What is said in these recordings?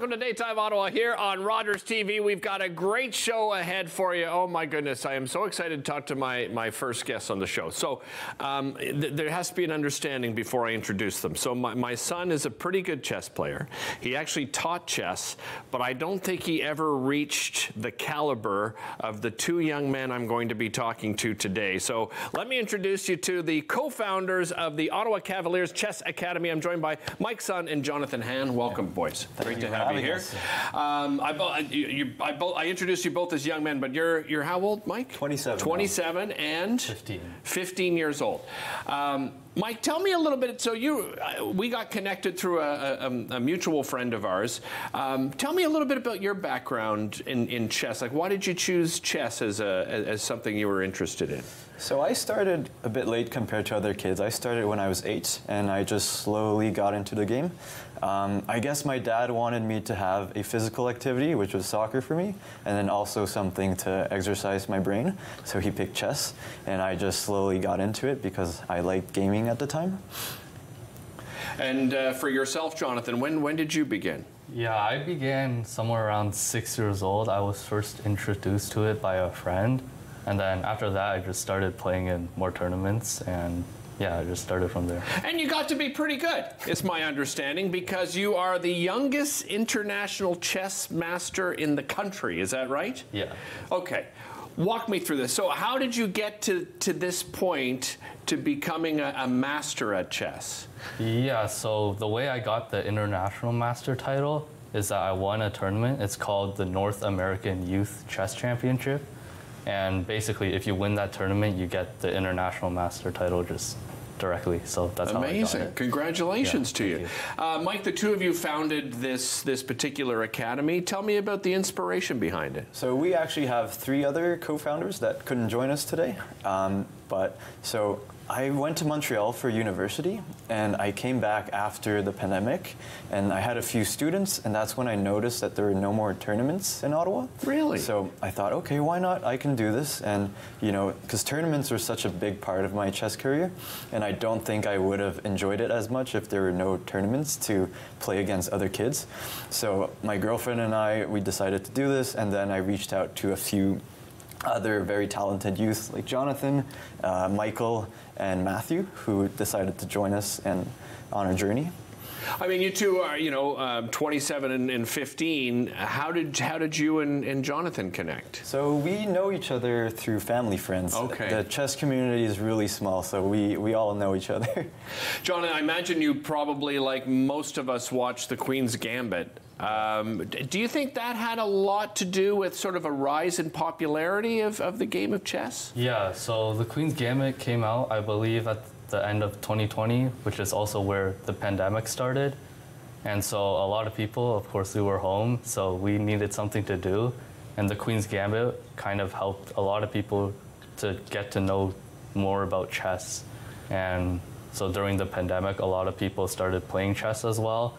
welcome to Daytime Ottawa here on Rogers TV. We've got a great show ahead for you. Oh my goodness, I am so excited to talk to my first guest on the show. So there has to be an understanding before I introduce them. So my son is a pretty good chess player. He actually taught chess, but I don't think he ever reached the caliber of the two young men I'm going to be talking to today. So let me introduce you to the co-founders of the Ottawa Cavaliers Chess Academy. I'm joined by Mike's son and Jonathan Han. Welcome, boys. Great to have you here. I introduced you both as young men, but you're how old, Mike? 27. 27 and 15 years old. Mike, tell me a little bit. So we got connected through a mutual friend of ours. Tell me a little bit about your background in chess. Like, why did you choose chess as something you were interested in? So I started a bit late compared to other kids. I started when I was 8, and I just slowly got into the game. I guess my dad wanted me to have a physical activity, which was soccer for me, and then also something to exercise my brain. So he picked chess, and I just slowly got into it because I liked gaming at the time. And for yourself, Jonathan, when did you begin? Yeah, I began somewhere around 6 years old. I was first introduced to it by a friend. And then after that, I just started playing in more tournaments, and yeah, I just started from there. And you got to be pretty good, it's my understanding, because you are the youngest international chess master in the country. Is that right? Yeah. Okay. Walk me through this. So how did you get to this point to becoming a master at chess? Yeah, so the way I got the international master title is that I won a tournament. It's called the North American Youth Chess Championship. And basically, if you win that tournament, you get the international master title just directly. So that's how I got it. Congratulations to you. Mike, the two of you founded this particular academy. Tell me about the inspiration behind it. So we actually have 3 other co-founders that couldn't join us today. So I went to Montreal for university, and I came back after the pandemic, and I had a few students, and that's when I noticed that there were no more tournaments in Ottawa. Really? So I thought, okay, why not? I can do this. And, you know, because tournaments are such a big part of my chess career, and I don't think I would have enjoyed it as much if there were no tournaments to play against other kids. So my girlfriend and I, we decided to do this, and then I reached out to a few other very talented youth like Jonathan, Michael, and Matthew, who decided to join us on our journey. I mean, you two are, 27 and 15. How did you and Jonathan connect? So we know each other through family friends. Okay. The chess community is really small, so we all know each other. Jonathan, I imagine you probably, like most of us, watched The Queen's Gambit. Do you think that had a lot to do with sort of a rise in popularity of the game of chess? Yeah, so the Queen's Gambit came out, I believe, at the end of 2020, which is also where the pandemic started. And so a lot of people, of course, we were home, so we needed something to do. And the Queen's Gambit kind of helped a lot of people to get to know more about chess. And so during the pandemic, a lot of people started playing chess as well.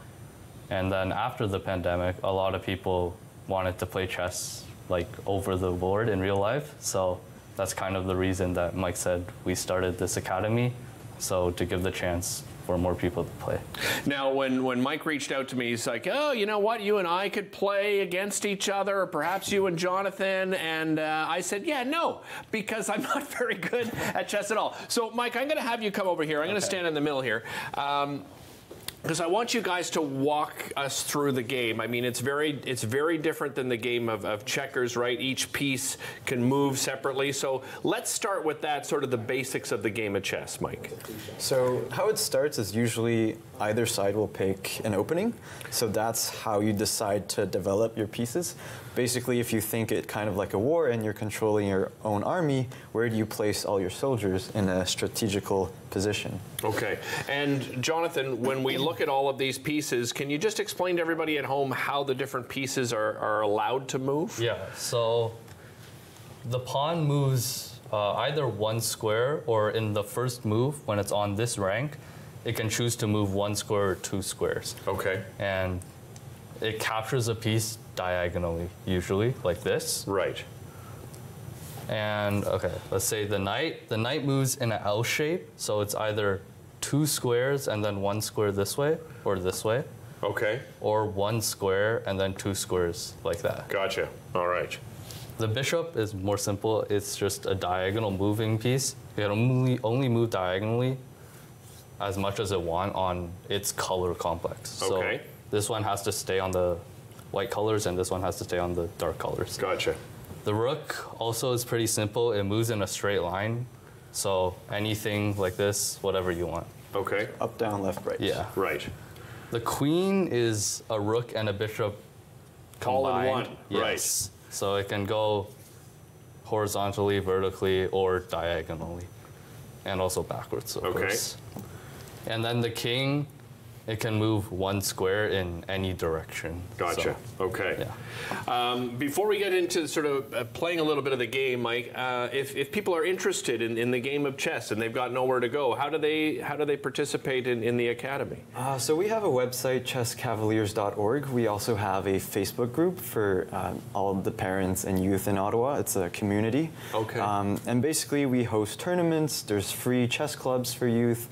And then after the pandemic, a lot of people wanted to play chess like over the board in real life. So that's kind of the reason that Mike said we started this academy. So to give the chance for more people to play. Now, when Mike reached out to me, he's like, oh, you know what, you and I could play against each other, or perhaps you and Jonathan. And I said, yeah, no, because I'm not very good at chess at all. So, Mike, I'm going to have you come over here. I'm going to stand in the middle here. Because I want you guys to walk us through the game. I mean, it's very different than the game of checkers, right? Each piece can move separately. So let's start with that, sort of the basics of the game of chess, Mike. So how it starts is usually either side will pick an opening. So that's how you decide to develop your pieces. Basically, if you think it kind of like a war and you're controlling your own army, where do you place all your soldiers in a strategical position? Okay. And Jonathan, when we look at all of these pieces, can you just explain to everybody at home how the different pieces are allowed to move? Yeah, so the pawn moves either one square, or in the first move, when it's on this rank, it can choose to move 1 square or 2 squares. Okay. And it captures a piece diagonally, usually, like this. Right. And, okay, let's say the knight. The knight moves in an L shape, so it's either 2 squares and then 1 square this way, or this way. Okay. or 1 square and then 2 squares like that. Gotcha. All right. The bishop is more simple. It's just a diagonal moving piece. You can only move diagonally as much as it want on its color complex. Okay. So this one has to stay on the white colors and this one has to stay on the dark colors. Gotcha. The rook also is pretty simple. It moves in a straight line. So anything like this, whatever you want. Okay. Up, down, left, right. Yeah. Right. The queen is a rook and a bishop combined. All in one. Yes. Right. So it can go horizontally, vertically, or diagonally. And also backwards, of course. And then the king, it can move 1 square in any direction. Gotcha. So, Okay. yeah. Before we get into sort of playing a little bit of the game, Mike, if people are interested in the game of chess and they've got nowhere to go, how do they participate in the academy? So we have a website, chesscavaliers.org. We also have a Facebook group for all of the parents and youth in Ottawa. It's a community. Okay. And basically we host tournaments. There's free chess clubs for youth.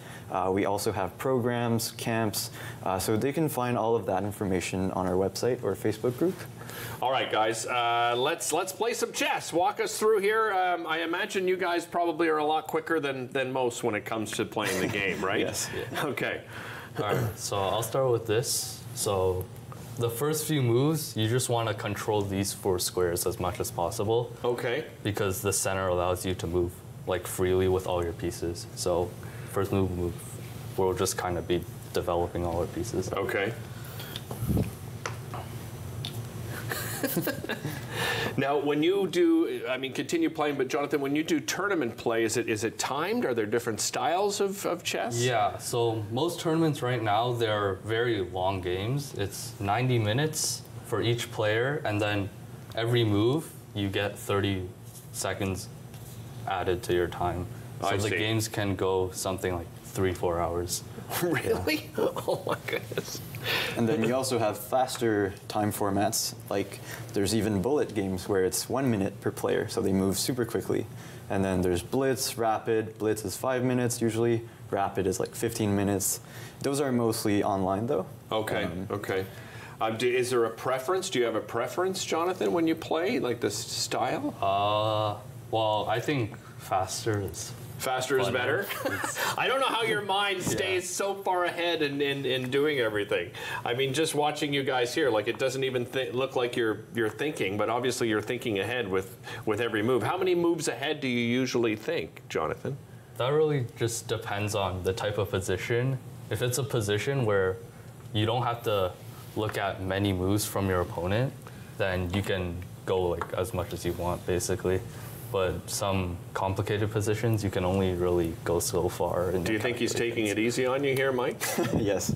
We also have programs, camps, so they can find all of that information on our website or Facebook group. All right, guys, let's play some chess. Walk us through here. I imagine you guys probably are a lot quicker than most when it comes to playing the game, right? Yes. Yeah. Okay. All right, so I'll start with this. So the first few moves, you just want to control these 4 squares as much as possible. Okay. Because the center allows you to move like freely with all your pieces. So first move, we'll just kind of be developing all our pieces. Okay. Now, when you do, I mean, continue playing, but Jonathan, when you do tournament play, is it timed? Are there different styles of chess? Yeah, so most tournaments right now, they're very long games. It's 90 minutes for each player, and then every move, you get 30 seconds added to your time. So the games can go something like 3-4 hours. Really? Yeah. Oh my goodness. And then you also have faster time formats, like there's even bullet games where it's 1 minute per player, so they move super quickly. And then there's blitz, rapid. Blitz is 5 minutes usually. Rapid is like 15 minutes. Those are mostly online though. Okay, okay. Is there a preference? Do you have a preference, Jonathan, when you play, like the style? Well, I think faster is Faster is better? I don't know how your mind stays so far ahead in doing everything. I mean, just watching you guys here, like it doesn't even look like you're thinking, but obviously you're thinking ahead with every move. How many moves ahead do you usually think, Jonathan? That really just depends on the type of position. If it's a position where you don't have to look at many moves from your opponent, then you can go like as much as you want, basically. But some complicated positions, you can only really go so far. Do you think he's taking it easy on you here, Mike? Yes.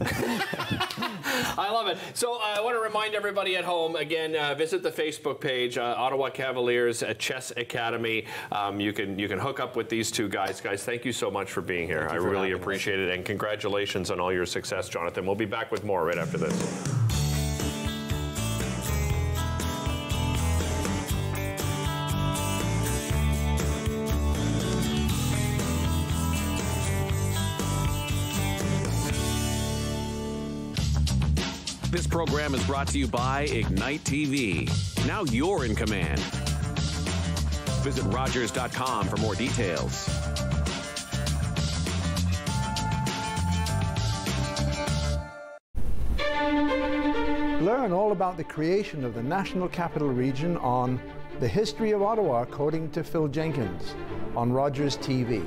I love it. So I want to remind everybody at home, again, visit the Facebook page, Ottawa Cavaliers Chess Academy. You can hook up with these two guys. Guys, thank you so much for being here. I really appreciate it. And congratulations on all your success, Jonathan. We'll be back with more right after this. This program is brought to you by Ignite TV. Now you're in command. Visit Rogers.com for more details. Learn all about the creation of the National Capital Region on The History of Ottawa according to Phil Jenkins on Rogers TV.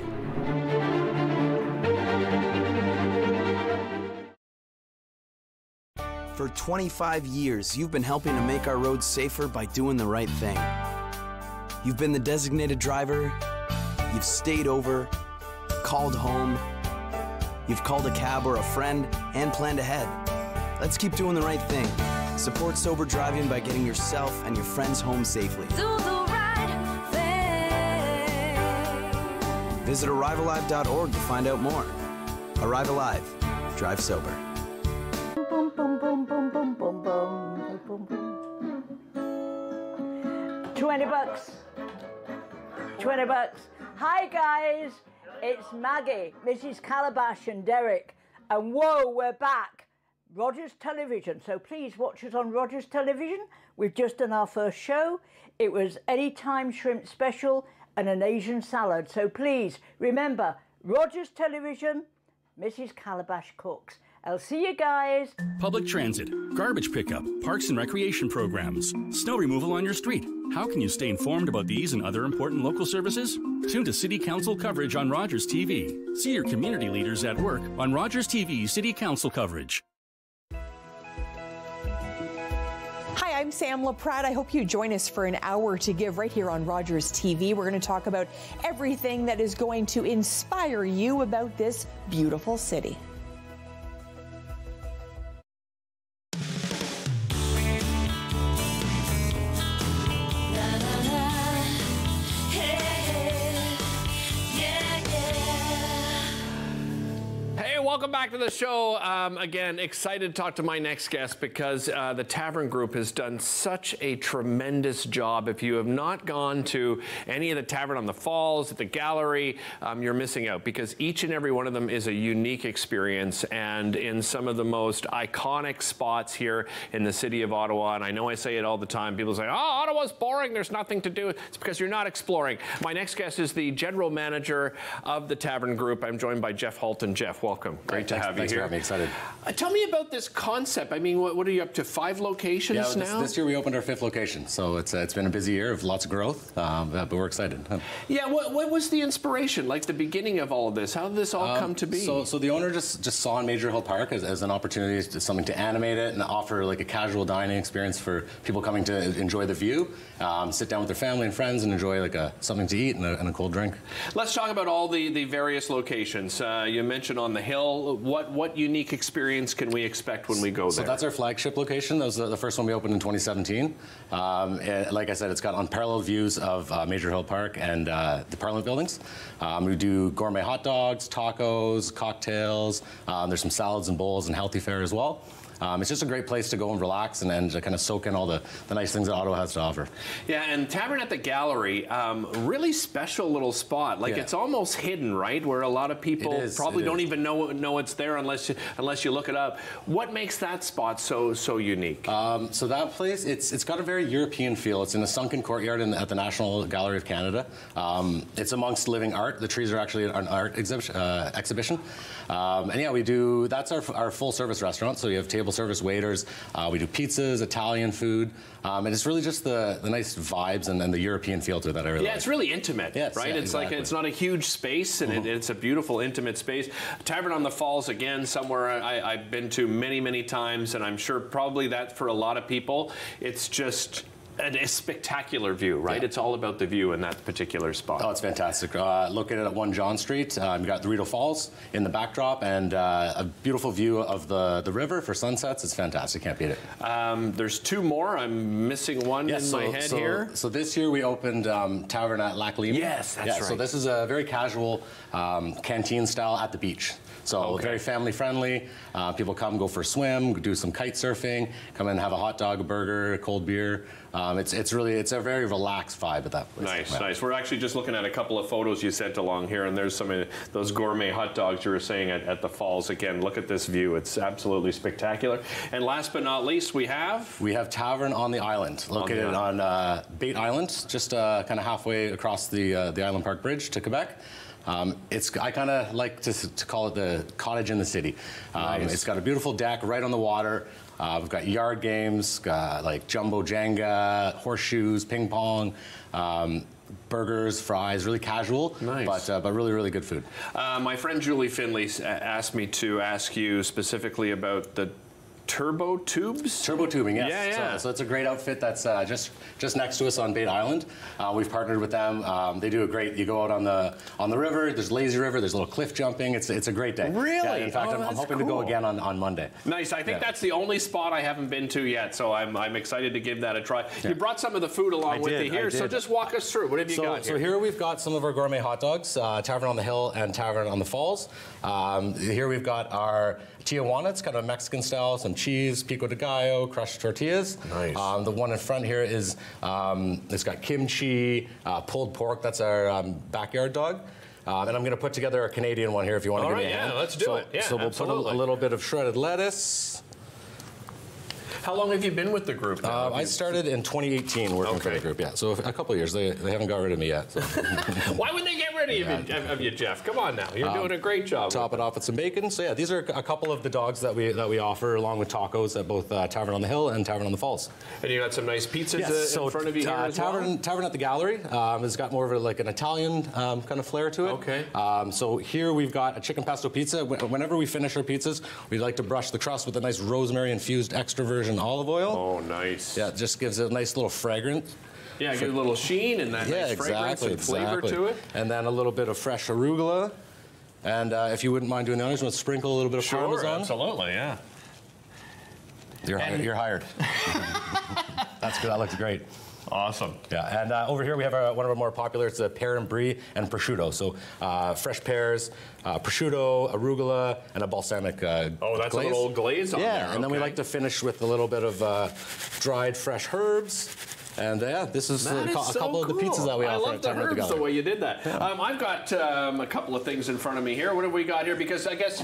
For 25 years, you've been helping to make our roads safer by doing the right thing. You've been the designated driver, you've stayed over, called home, you've called a cab or a friend, and planned ahead. Let's keep doing the right thing. Support sober driving by getting yourself and your friends home safely. Do the right thing. Visit ArriveAlive.org to find out more. Arrive Alive. Drive sober. 20 bucks. 20 bucks. Hi guys, it's Maggie, Mrs. Calabash and Derek. And whoa, we're back. Rogers Television. So please watch us on Rogers Television. We've just done our first show. It was Anytime Shrimp Special and an Asian salad. So please remember, Rogers Television, Mrs. Calabash cooks. I'll see you guys. Public transit, garbage pickup, parks and recreation programs, snow removal on your street. How can you stay informed about these and other important local services? Tune to City Council coverage on Rogers TV. See your community leaders at work on Rogers TV City Council coverage. Hi, I'm Sam LaPratte. I hope you join us for an hour to give right here on Rogers TV. We're going to talk about everything that is going to inspire you about this beautiful city. Welcome back to the show. Again, excited to talk to my next guest because the Tavern Group has done such a tremendous job. If you have not gone to any of the Tavern on the Falls, at the Gallery, you're missing out because each and every one of them is a unique experience and in some of the most iconic spots here in the city of Ottawa. And I know I say it all the time. People say, oh, Ottawa's boring. There's nothing to do. It's because you're not exploring. My next guest is the General Manager of the Tavern Group. I'm joined by Jeff Halton. Jeff, welcome. Great to have you Thanks here. for having me. Excited. Tell me about this concept. I mean, what are you up to? 5 locations now? This year we opened our 5th location, so it's been a busy year of lots of growth, but we're excited. Yeah, what was the inspiration, like the beginning of all of this? How did this all come to be? So the owner just saw in Major Hill Park as an opportunity, something to animate it and offer like a casual dining experience for people coming to enjoy the view, sit down with their family and friends and enjoy like something to eat and a cold drink. Let's talk about all the various locations. You mentioned on the hill. What unique experience can we expect when we go there? So that's our flagship location. That was the first one we opened in 2017. And like I said, it's got unparalleled views of Major Hill Park and the Parliament buildings. We do gourmet hot dogs, tacos, cocktails. There's some salads and bowls and healthy fare as well. It's just a great place to go and relax and to kind of soak in all the nice things that Ottawa has to offer. Yeah, and Tavern at the Gallery, really special little spot. Like it's almost hidden, right? Where a lot of people probably don't even know it's there unless you look it up. What makes that spot so unique? So that place, it's got a very European feel. It's in a sunken courtyard at the National Gallery of Canada. It's amongst living art. The trees are actually an art exhibition. And yeah, that's our full service restaurant. So you have table service waiters. We do pizzas, Italian food, and it's really just the nice vibes and the European feel to it that I really like. It's really intimate, yes, right? Yeah, it's exactly. like it's not a huge space, and it's a beautiful, intimate space. Tavern on the Falls, again, somewhere I've been to many times, and I'm sure probably that for a lot of people, it's just a spectacular view, right? Yeah. It's all about the view in that particular spot. Oh, it's fantastic. Located at 1 John Street, you've got the Rideau Falls in the backdrop and a beautiful view of the river for sunsets. It's fantastic. Can't beat it. There's 2 more. I'm missing one in my head here. So this year we opened Tavern at Lac Lima. Yes, that's right. So this is a very casual canteen style at the beach. So very family friendly. People come, go for a swim, do some kite surfing, come in, have a hot dog, a burger, a cold beer. It's a very relaxed vibe at that place. Nice. We're actually just looking at a couple of photos you sent along here, and there's some of those gourmet hot dogs you were saying at the falls. Again, look at this view. It's absolutely spectacular. And last but not least, we have Tavern on the Island, located on Bate Island, just kind of halfway across the Island Park Bridge to Quebec. I kind of like to call it the cottage in the city. Nice. It's got a beautiful deck right on the water. We've got yard games, like jumbo Jenga, horseshoes, ping pong, burgers, fries, really casual, but really good food. My friend Julie Finley asked me to ask you specifically about the turbo tubes? Turbo tubing, yes. Yeah. So it's a great outfit that's just next to us on Bate Island. We've partnered with them. They do a great. You go out on the river. There's lazy river. There's a little cliff jumping. It's a great day. Really? Yeah, in fact, I'm hoping to go again on Monday. Nice. I think that's the only spot I haven't been to yet. So I'm excited to give that a try. Yeah. You brought some of the food along with you here. So just walk us through. What have you got here? So here we've got some of our gourmet hot dogs, Tavern on the Hill and Tavern on the Falls. Here we've got our Tijuana. It's kind of a Mexican style. Some cheese, pico de gallo, crushed tortillas. Nice. The one in front here is it's got kimchi, pulled pork. That's our backyard dog. And I'm going to put together a Canadian one here if you want to give me a hand. Let's do it. Yeah, so we'll put a little bit of shredded lettuce. How long have you been with the group now? I started in 2018 working for the group, yeah. So a couple of years. They haven't got rid of me yet. So. Why would they get rid of you, Jeff? Come on now. You're doing a great job. Top it off with some bacon. So yeah, these are a couple of the dogs that we offer along with tacos at both Tavern on the Hill and Tavern on the Falls. And you got some nice pizzas in front of you here as Tavern at the Gallery has got more of like an Italian kind of flair to it. Okay. So here we've got a chicken pesto pizza. Whenever we finish our pizzas, we like to brush the crust with a nice rosemary-infused extra virgin olive oil. Oh, nice. Yeah, it just gives it a nice little fragrance. Yeah, give it a little sheen and that nice fragrance and flavor to it. And then a little bit of fresh arugula. And if you wouldn't mind doing the honors, we'll sprinkle a little bit of Parmesan. Absolutely, yeah. You're hired. That's good. That looks great. Awesome. Yeah, and over here we have one of our more popular. It's a pear and brie and prosciutto. So fresh pears, prosciutto, arugula, and a balsamic glaze. Oh, that's a little glaze on there. Yeah, and then we like to finish with a little bit of dried fresh herbs. And yeah, this is a couple of the pizzas that we offer at Tavern at the Gallery. I love the herbs, the way you did that. Yeah. I've got a couple of things in front of me here. What have we got here? Because I guess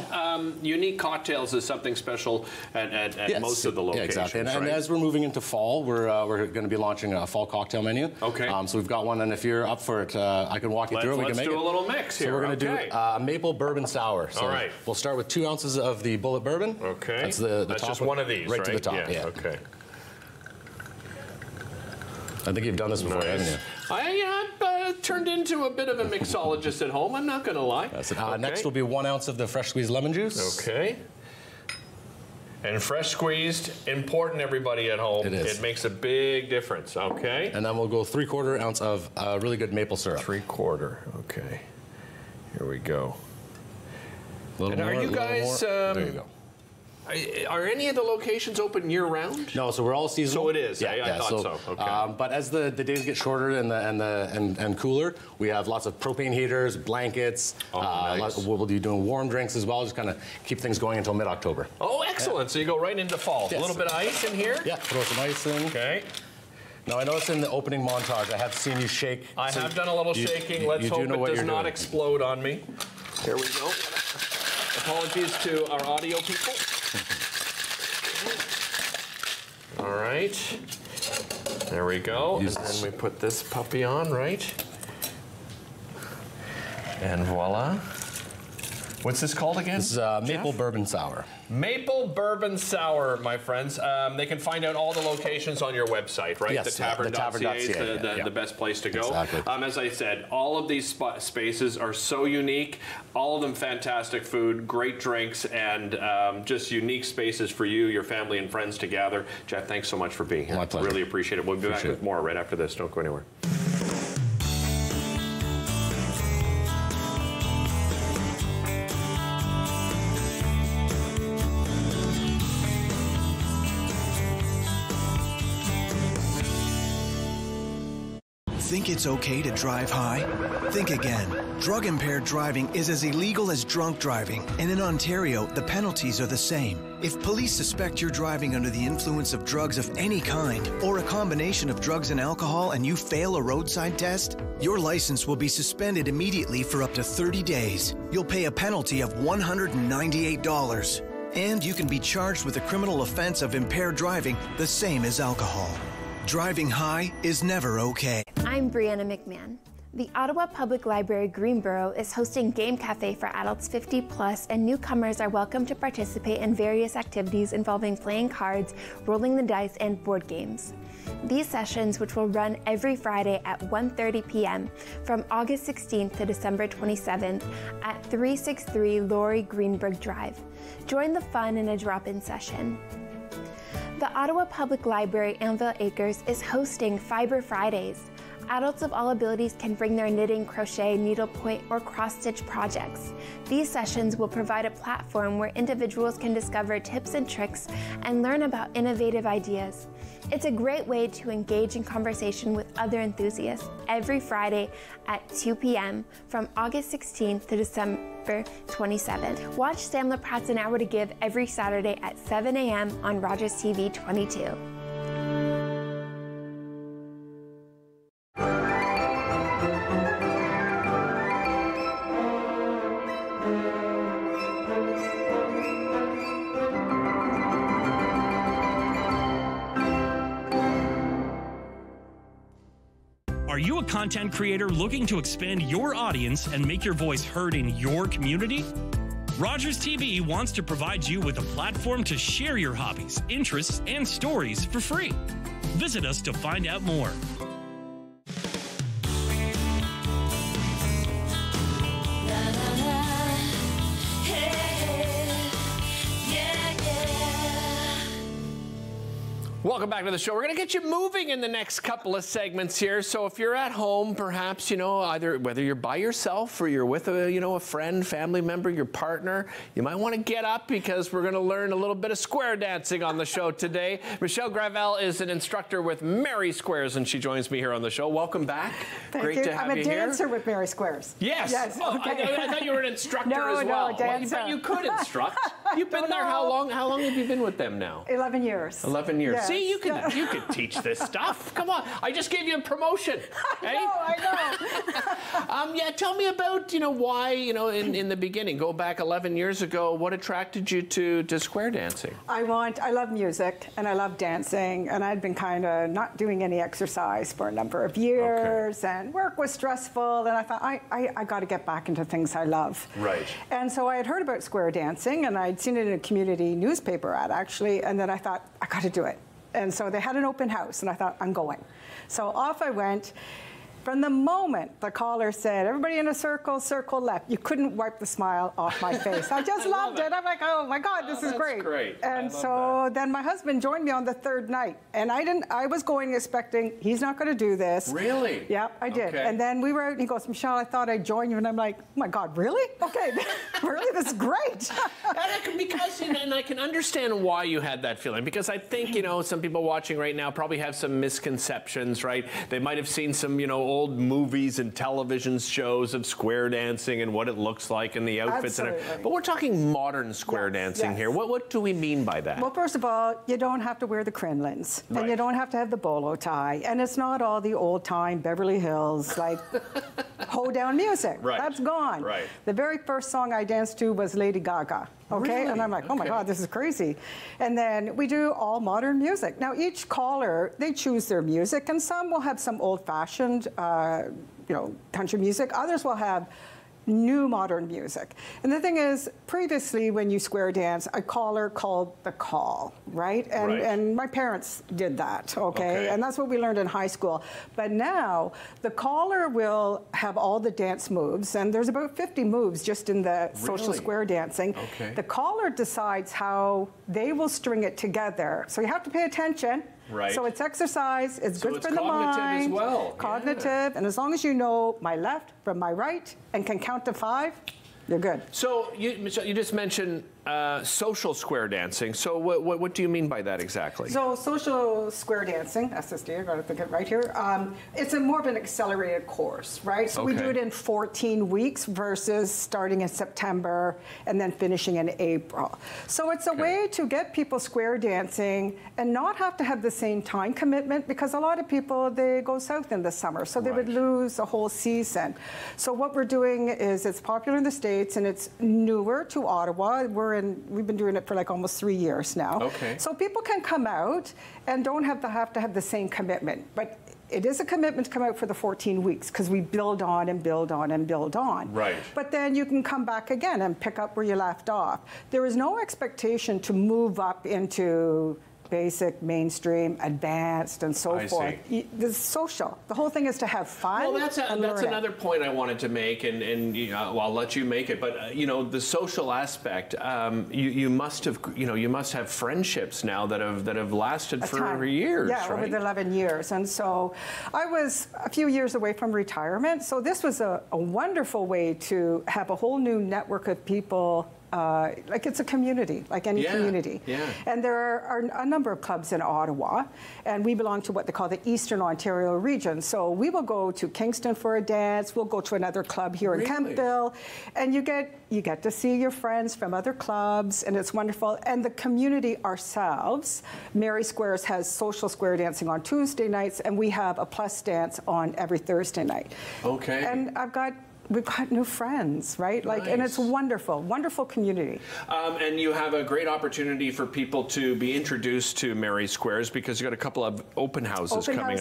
unique cocktails is something special at most of the locations. Yeah, exactly. And as we're moving into fall, we're going to be launching a fall cocktail menu. Okay. So we've got one, and if you're up for it, I can walk you through it. We can make Let's do a little mix here. So we're going to do a maple bourbon sour. So all right. We'll start with 2 ounces of the bullet bourbon. Okay. That's the That's top just one of these, right to the top. Yeah. Okay. I think you've done this before, haven't you? I've turned into a bit of a mixologist at home, I'm not going to lie. That's it. Next will be 1 ounce of the fresh squeezed lemon juice. Okay. And fresh squeezed, important, everybody at home. It is. It makes a big difference, okay? And then we'll go 3/4 ounce of really good maple syrup. 3/4, okay. Here we go. And are you guys... there you go. Are any of the locations open year-round? No, so we're all seasonal. So it is. I thought so. Okay. But as the days get shorter and cooler, we have lots of propane heaters, blankets. Nice. We'll be doing warm drinks as well. Just kind of keep things going until mid-October. Oh, excellent! So you go right into fall. Yes. A little bit of ice in here. Yeah, throw some ice in. Okay. Now I know it's in the opening montage. I have seen you shake. I have done a little shaking. Let's hope it does not explode on me. Here we go. Apologies to our audio people. All right, there we go. And then we put this puppy on, right? And voila. What's this called again? This is maple bourbon sour. Maple bourbon sour, my friends. They can find out all the locations on your website, right? Yes, thetavern.ca is the best place to go. Exactly. As I said, all of these spaces are so unique. All of them fantastic food, great drinks, and just unique spaces for you, your family, and friends to gather. Jeff, thanks so much for being here. My pleasure. Really appreciate it. We'll be back with more right after this. Don't go anywhere. Think it's okay to drive high? Think again. Drug-impaired driving is as illegal as drunk driving, and in Ontario, the penalties are the same. If police suspect you're driving under the influence of drugs of any kind, or a combination of drugs and alcohol, and you fail a roadside test, your license will be suspended immediately for up to 30 days. You'll pay a penalty of $198. And you can be charged with a criminal offense of impaired driving, the same as alcohol. Driving high is never okay. I'm Brianna McMahon. The Ottawa Public Library Greenboro is hosting Game Cafe for adults 50+, and newcomers are welcome to participate in various activities involving playing cards, rolling the dice, and board games. These sessions, which will run every Friday at 1:30 p.m. from August 16th to December 27th at 363 Laurie Greenberg Drive. Join the fun in a drop-in session. The Ottawa Public Library Anvil Acres is hosting Fiber Fridays. Adults of all abilities can bring their knitting, crochet, needlepoint, or cross-stitch projects. These sessions will provide a platform where individuals can discover tips and tricks and learn about innovative ideas. It's a great way to engage in conversation with other enthusiasts every Friday at 2 p.m. from August 16th to December 27th. Watch Sam LaPrat's An Hour to Give every Saturday at 7 a.m. on Rogers TV 22. Are you a content creator looking to expand your audience and make your voice heard in your community? Rogers TV wants to provide you with a platform to share your hobbies, interests, and stories for free. Visit us to find out more. Welcome back to the show. We're going to get you moving in the next couple of segments here. So if you're at home, perhaps, you know, either whether you're by yourself or you're with a, you know, a friend, family member, your partner, you might want to get up because we're going to learn a little bit of square dancing on the show today. Michelle Gravel is an instructor with Mary Squares, and she joins me here on the show. Welcome back. Thank Great you. to have you here. I'm a dancer with Mary Squares. Yes. Yes. Oh, Okay. I thought you were an instructor No, as well. no, dancer. But you could instruct. You've been there how long? How long have you been with them now? 11 years. 11 years. Yes. See, you could teach this stuff. Come on, I just gave you a promotion. I know. Yeah, tell me about, you know, why, you know, in the beginning, go back 11 years ago, what attracted you to square dancing? I love music and I love dancing, and I'd been kind of not doing any exercise for a number of years, and work was stressful, and I thought I got to get back into things I love. Right. And so I had heard about square dancing, and I'd seen it in a community newspaper ad actually, and then I thought I got to do it. And so they had an open house, and I thought, I'm going. So off I went. From the moment the caller said, everybody in a circle, circle left, you couldn't wipe the smile off my face. I just loved it. I'm like, oh my God, this is great. And so then my husband joined me on the third night, and I was going expecting, he's not going to do this. Really? Yeah, I did. Okay. And then we were out, and he goes, Michelle, I thought I'd join you. And I'm like, oh my God, really? Okay, really, this is great. Because, and I can understand why you had that feeling, because I think, you know, some people watching right now probably have some misconceptions, right? They might have seen some, you know, old movies and television shows of square dancing and what it looks like and the outfits. And everything. But we're talking modern square dancing here. What do we mean by that? Well, first of all, you don't have to wear the crinolines, and you don't have to have the bolo tie, and it's not all the old-time Beverly Hills, like, hoedown music. Right. That's gone. Right. The very first song I danced to was Lady Gaga. Okay, Really? and I'm like, oh my God, this is crazy. And then we do all modern music. Now, each caller, they choose their music, and some will have some old-fashioned, you know, country music. Others will have new modern music. And the thing is, previously when you square dance, a caller called the call, right? And my parents did that, okay? And that's what we learned in high school. But now, the caller will have all the dance moves, and there's about 50 moves just in the social square dancing. The caller decides how they will string it together. So you have to pay attention. Right. So it's exercise, it's So good it's for the mind. cognitive as well. Cognitive, and as long as you know my left from my right and can count to 5, you're good. So Michelle, you just mentioned social square dancing. So what do you mean by that exactly? So social square dancing, SSD, I've got to think it right here. It's more of an accelerated course, right? So we do it in 14 weeks versus starting in September and then finishing in April. So it's a way to get people square dancing and not have to have the same time commitment, because a lot of people, they go south in the summer, so they would lose a whole season. So what we're doing is, it's popular in the States and it's newer to Ottawa. We've been doing it for like almost 3 years now. So people can come out and don't have to have the same commitment. But it is a commitment to come out for the 14 weeks, because we build on and build on and build on. Right. But then you can come back again and pick up where you left off. There is no expectation to move up into basic, mainstream, advanced, and so forth. The social. The whole thing is to have fun. Well, that's another point I wanted to make, and you know, well, I'll let you make it. But you know, the social aspect. You must have friendships now that have lasted for years. Yeah, over the 11 years. And so I was a few years away from retirement. So this was a wonderful way to have a whole new network of people. Like it's a community, like any community. And there are a number of clubs in Ottawa, and we belong to what they call the Eastern Ontario region. So we will go to Kingston for a dance, we'll go to another club here in Kemptville, and you get to see your friends from other clubs, and it's wonderful. And the community ourselves, Mary Squares has social square dancing on Tuesday nights, and we have a plus dance on every Thursday night. And I've got we've got new friends, right? Like, and it's wonderful, wonderful community. And you have a great opportunity for people to be introduced to Mary Squares because you got a couple of open houses coming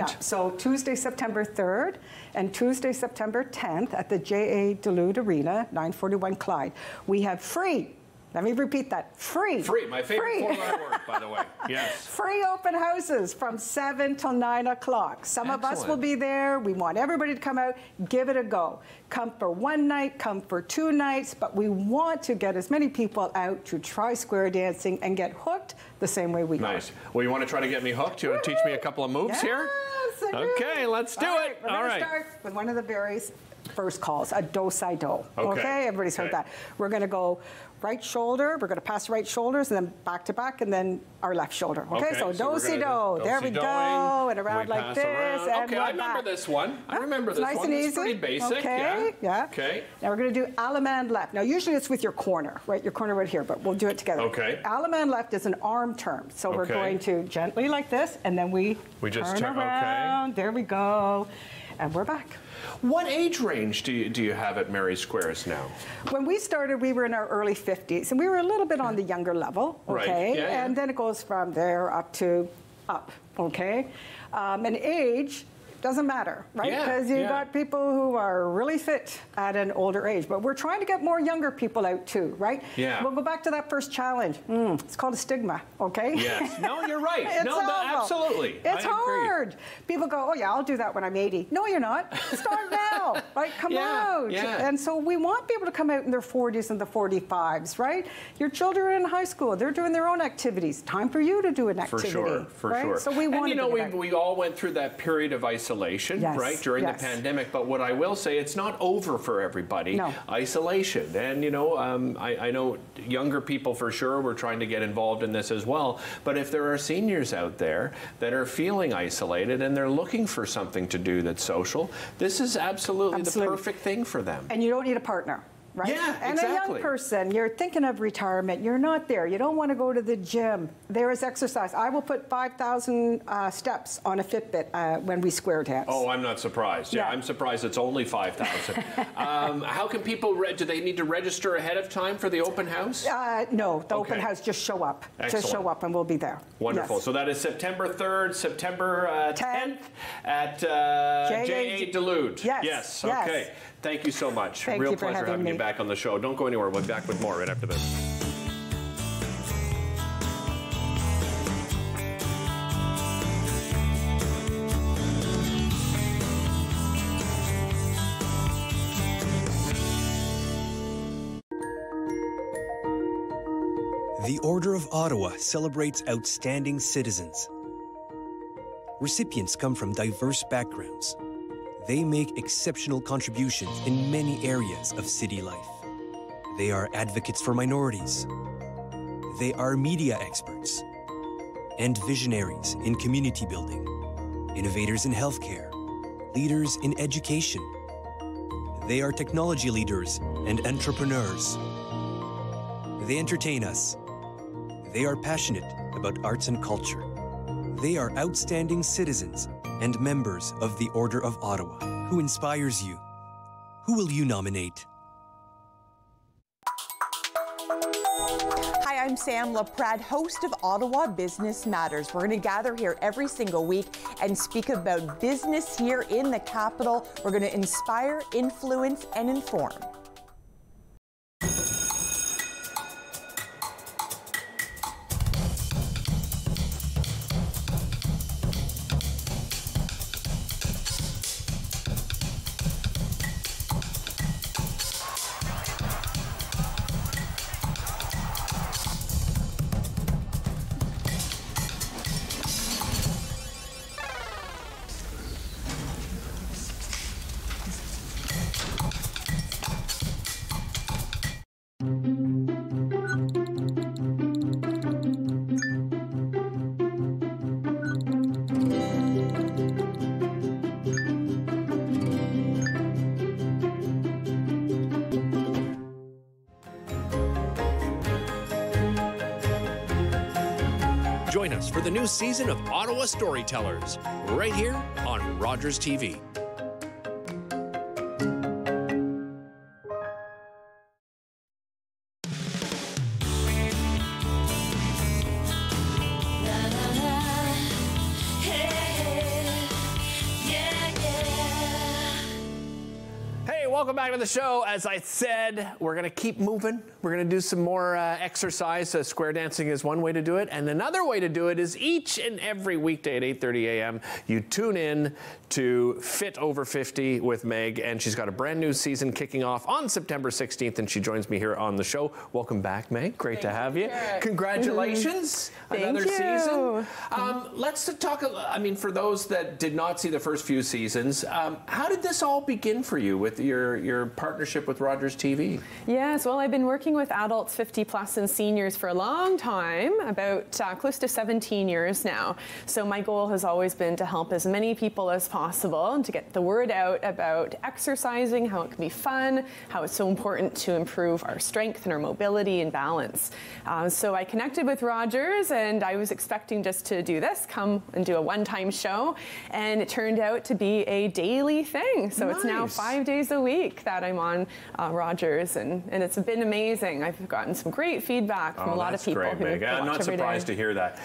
up. So Tuesday, September 3rd and Tuesday, September 10th at the J.A. Duluth Arena, 941 Clyde. We have free. Let me repeat that. Free. Free. My favorite four-letter word, by the way. Yes. Free open houses from 7 till 9 o'clock. Some of us will be there. We want everybody to come out, give it a go. Come for one night, come for 2 nights, but we want to get as many people out to try square dancing and get hooked the same way we got. Nice. Well, you want to try to get me hooked? You want to teach me a couple of moves here? Yes, I do. Okay, let's do it. We're going to start with one of the very first calls, a do-si-do. Okay, everybody's heard that. We're going to go right shoulder, we're going to pass right shoulders, and then back to back, and then our left shoulder. Okay, so do-si-do. There we go, and around like this, and okay, I remember this one. I remember this one. Nice and easy. It's pretty basic. Okay, yeah. Okay. Now we're going to do Allemande left. Now usually it's with your corner, right? Your corner right here, but we'll do it together. Okay. Allemande left is an arm turn, so we're going to gently like this, and then we just turn around. Okay. There we go, and we're back. What age range do you have at Mary Squares now? When we started, we were in our early 50s, and we were a little bit on the younger level, okay? Right. Yeah, and then it goes from there up to up, okay? And age doesn't matter, right? Because you've got people who are really fit at an older age, but we're trying to get more younger people out too, right? Yeah. We'll go back to that first challenge. It's called a stigma, okay? Yes. No, you're right. No, absolutely. It's hard. People go, oh yeah, I'll do that when I'm 80. No, you're not. Start now. Right? Come out. Yeah. And so we want people to come out in their 40s and the 45s, right? Your children are in high school. They're doing their own activities. Time for you to do an activity. For sure. So we want to we all went through that period of isolation, right, during the pandemic. But what I will say, it's not over for everybody. No. Isolation. And, I know younger people for sure were trying to get involved in this as well. But if there are seniors out there that are feeling isolated and they're looking for something to do that's social, this is absolutely the perfect thing for them. And you don't need a partner. Right? Yeah, and a young person, you're thinking of retirement, you're not there, you don't want to go to the gym. There is exercise. I will put 5,000 steps on a Fitbit when we square dance. Oh, I'm not surprised. Yeah, I'm surprised it's only 5,000. How can people, do they need to register ahead of time for the open house? No, the open house, just show up. Excellent. Just show up and we'll be there. Wonderful. Yes. So that is September 3rd, September 10th at J.A. Duluth. Yes. Okay. Thank you so much. Thank Real you for pleasure having you back on the show. Don't go anywhere. We'll be back with more right after this. The Order of Ottawa celebrates outstanding citizens. Recipients come from diverse backgrounds. They make exceptional contributions in many areas of city life. They are advocates for minorities. They are media experts and visionaries in community building, innovators in healthcare, leaders in education. They are technology leaders and entrepreneurs. They entertain us. They are passionate about arts and culture. They are outstanding citizens and members of the Order of Ottawa. Who inspires you? Who will you nominate? Hi, I'm Sam LaPrade, host of Ottawa Business Matters. We're going to gather here every single week and speak about business here in the capital. We're going to inspire, influence, and inform. Join us for the new season of Ottawa Storytellers, right here on Rogers TV. welcome back to the show. As I said, we're going to keep moving. We're going to do some more exercise. Square dancing is one way to do it. And another way to do it is each and every weekday at 8:30 a.m. you tune in to Fit Over 50 with Meg. And she's got a brand new season kicking off on September 16th. And she joins me here on the show. Welcome back, Meg. Great to have you. Congratulations. Another season. Let's talk, I mean, for those that did not see the first few seasons, how did this all begin for you with your partnership with Rogers TV? Yes, well, I've been working with adults 50 plus and seniors for a long time, about close to 17 years now. So my goal has always been to help as many people as possible and to get the word out about exercising, how it can be fun, how it's so important to improve our strength and our mobility and balance. So I connected with Rogers, and I was expecting just to do this, come and do a one-time show, and it turned out to be a daily thing. So it's now 5 days a week that I'm on Rogers, and it's been amazing. I've gotten some great feedback from a lot of people. Great, Meg. I'm not surprised to hear that.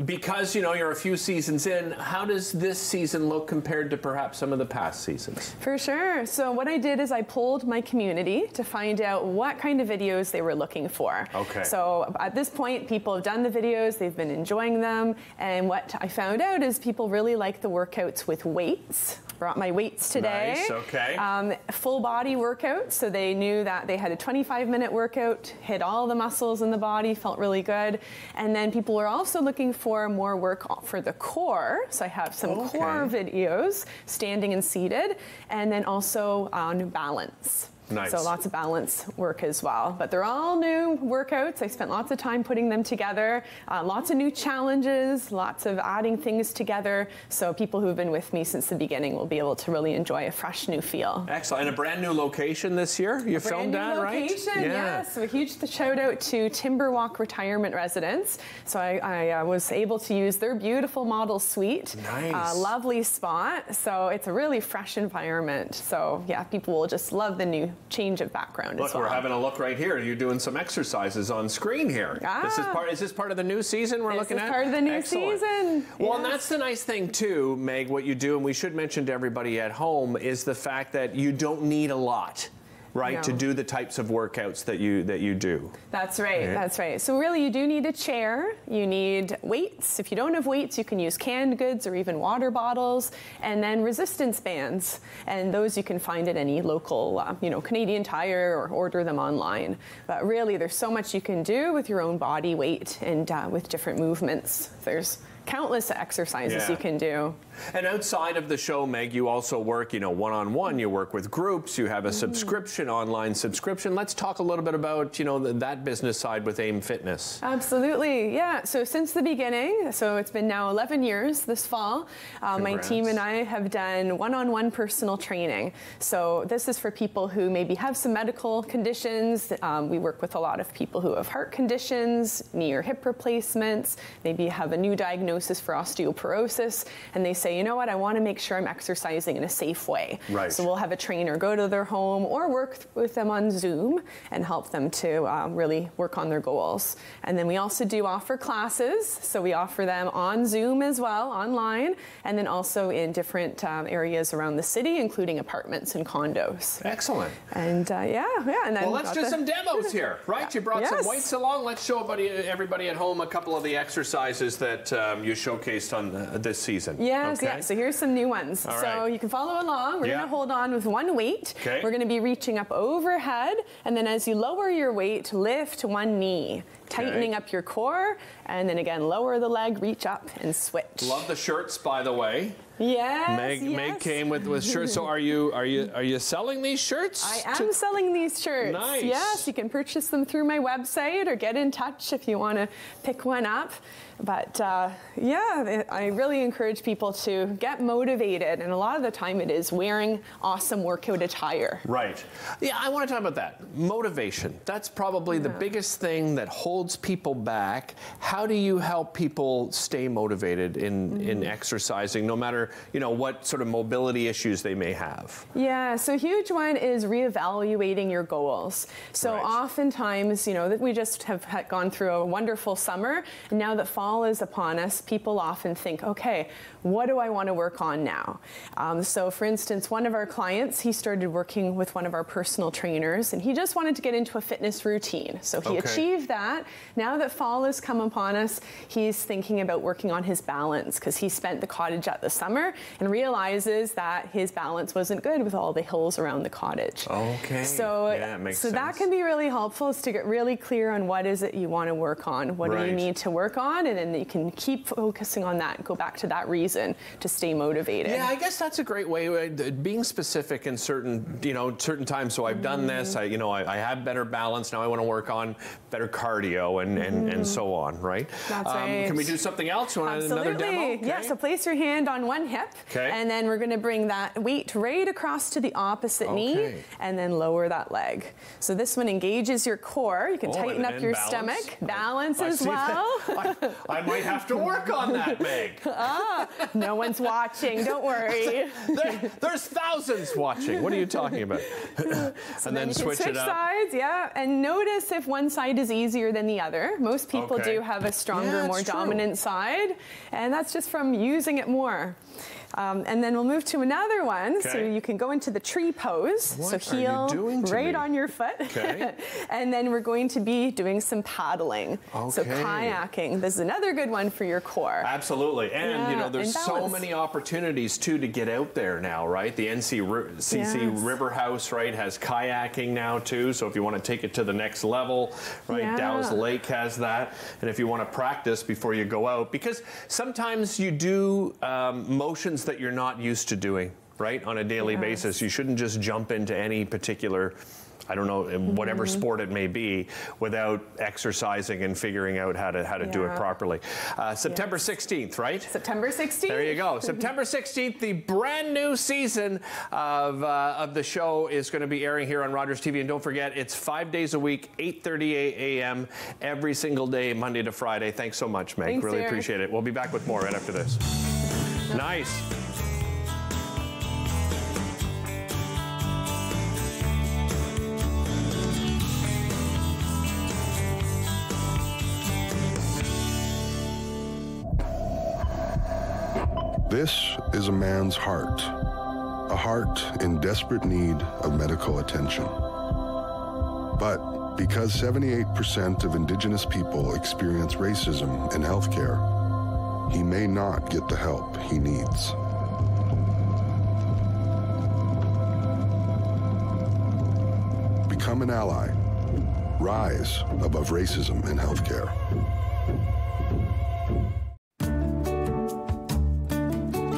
Because, you know, you're a few seasons in, how does this season look compared to perhaps some of the past seasons? For sure. So what I did is I polled my community to find out what kind of videos they were looking for. Okay. So at this point, people have done the videos, they've been enjoying them, and what I found out is people really like the workouts with weights. Brought my weights today. Nice, okay. Full body workout, so they knew that they had a 25-minute workout, hit all the muscles in the body, felt really good. And then people were also looking for more work for the core, so I have some core videos, standing and seated, and then also on balance. Nice. So lots of balance work as well. But they're all new workouts. I spent lots of time putting them together. Lots of new challenges, lots of adding things together. So people who have been with me since the beginning will be able to really enjoy a fresh new feel. Excellent. And a brand new location this year? You filmed that, right? Location, yes. So a huge shout out to Timberwalk Retirement Residence. So I was able to use their beautiful model suite. Nice. Lovely spot. So it's a really fresh environment. So yeah, people will just love the new change of background as well. We're having a look right here. You're doing some exercises on screen here. Is this part of the new season we're looking at? This is part of the new season. Well, and that's the nice thing too, Meg, what you do, and we should mention to everybody at home, is the fact that you don't need a lot. Right, to do the types of workouts that you do. That's right, that's right. So really you do need a chair, you need weights. If you don't have weights, you can use canned goods or even water bottles, and then resistance bands. And those you can find at any local, Canadian Tire, or order them online. But really there's so much you can do with your own body weight and with different movements. There's countless exercises you can do. And outside of the show, Meg, you also work, one-on-one. You work with groups. You have a subscription, online subscription. Let's talk a little bit about, that business side with AIM Fitness. Absolutely, yeah. So since the beginning, so it's been now 11 years this fall, my team and I have done one-on-one personal training. So this is for people who maybe have some medical conditions. We work with a lot of people who have heart conditions, knee or hip replacements, maybe have a new diagnosis for osteoporosis, and they say, you know what, I want to make sure I'm exercising in a safe way. Right. So we'll have a trainer go to their home or work with them on Zoom and help them to really work on their goals. And then we also do offer classes. So we offer them on Zoom as well, online, and then also in different areas around the city, including apartments and condos. Excellent. And and then well, let's do some demos here, right? You brought some weights along. Let's show everybody at home a couple of the exercises that you showcased on this season. Yes, okay. So here's some new ones. All so right. you can follow along. We're going to hold on with one weight. Okay. We're going to be reaching up overhead, and then as you lower your weight, lift one knee. Tightening up your core, and then again, lower the leg, reach up, and switch. Love the shirts, by the way. Yes, Meg came with shirts. So are you selling these shirts? I am selling these shirts. Nice. Yes, you can purchase them through my website or get in touch if you want to pick one up. But I really encourage people to get motivated, and a lot of the time it is wearing awesome workout attire. Right. Yeah, I want to talk about that. Motivation. That's probably the biggest thing that holds people back. How do you help people stay motivated in exercising, no matter what sort of mobility issues they may have? Yeah, so a huge one is reevaluating your goals. So oftentimes, that we just have gone through a wonderful summer, and now that fall fall is upon us, people often think, okay, what do I want to work on now? So for instance, one of our clients, he started working with one of our personal trainers, and he just wanted to get into a fitness routine. So he achieved that. Now that fall has come upon us, he's thinking about working on his balance, because he spent the cottage at the summer and realizes that his balance wasn't good with all the hills around the cottage. Okay. So, yeah, makes sense. that can be really helpful, is to get really clear on what is it you want to work on, what do you need to work on, and then you can keep focusing on that and go back to that reason to stay motivated. Yeah, I guess that's a great way, being specific in certain, certain times. So I've done this, I have better balance, now I want to work on better cardio and so on, right? That's right. Can we do something else? You want another demo? Okay. Yeah, so place your hand on one hip, and then we're going to bring that weight right across to the opposite knee, and then lower that leg. So this one engages your core. You can tighten up your stomach, balance as well. I might have to work on that, Meg. No one's watching, don't worry. There's thousands watching. What are you talking about? So and then you switch can it up. sides, and notice if one side is easier than the other. Most people do have a stronger, more dominant side, and that's just from using it more. And then we'll move to another one. So you can go into the tree pose. What so heel right on your foot. And then we're going to be doing some paddling. So kayaking. This is another good one for your core. Absolutely. And there's so many opportunities too to get out there now, right? The NCC River House, right, has kayaking now too. So if you want to take it to the next level, right, Dow's Lake has that. And if you want to practice before you go out, because sometimes you do motions that you're not used to doing, right, on a daily basis. You shouldn't just jump into any particular, I don't know, whatever sport it may be, without exercising and figuring out how to do it properly. September 16th, right? September 16th. There you go. September 16th, the brand new season of the show is going to be airing here on Rogers TV. And don't forget, it's 5 days a week, 8:30 a.m. every single day, Monday to Friday. Thanks so much, Meg. Really appreciate it. We'll be back with more right after this. Nice. This is a man's heart, a heart in desperate need of medical attention. But because 78% of Indigenous people experience racism in healthcare, he may not get the help he needs. Become an ally. Rise above racism in healthcare.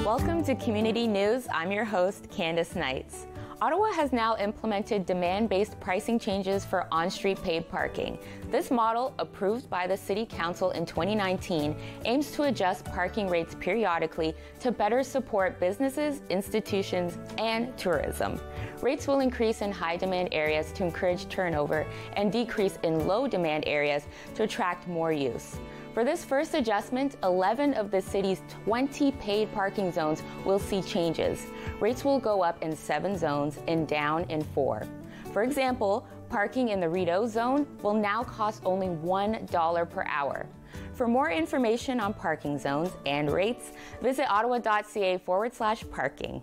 Welcome to Community News. I'm your host, Candace Knights. Ottawa has now implemented demand-based pricing changes for on-street paid parking. This model, approved by the City Council in 2019, aims to adjust parking rates periodically to better support businesses, institutions, and tourism. Rates will increase in high-demand areas to encourage turnover and decrease in low-demand areas to attract more use. For this first adjustment, 11 of the city's 20 paid parking zones will see changes. Rates will go up in 7 zones and down in 4. For example, parking in the Rideau zone will now cost only $1 per hour. For more information on parking zones and rates, visit ottawa.ca/parking.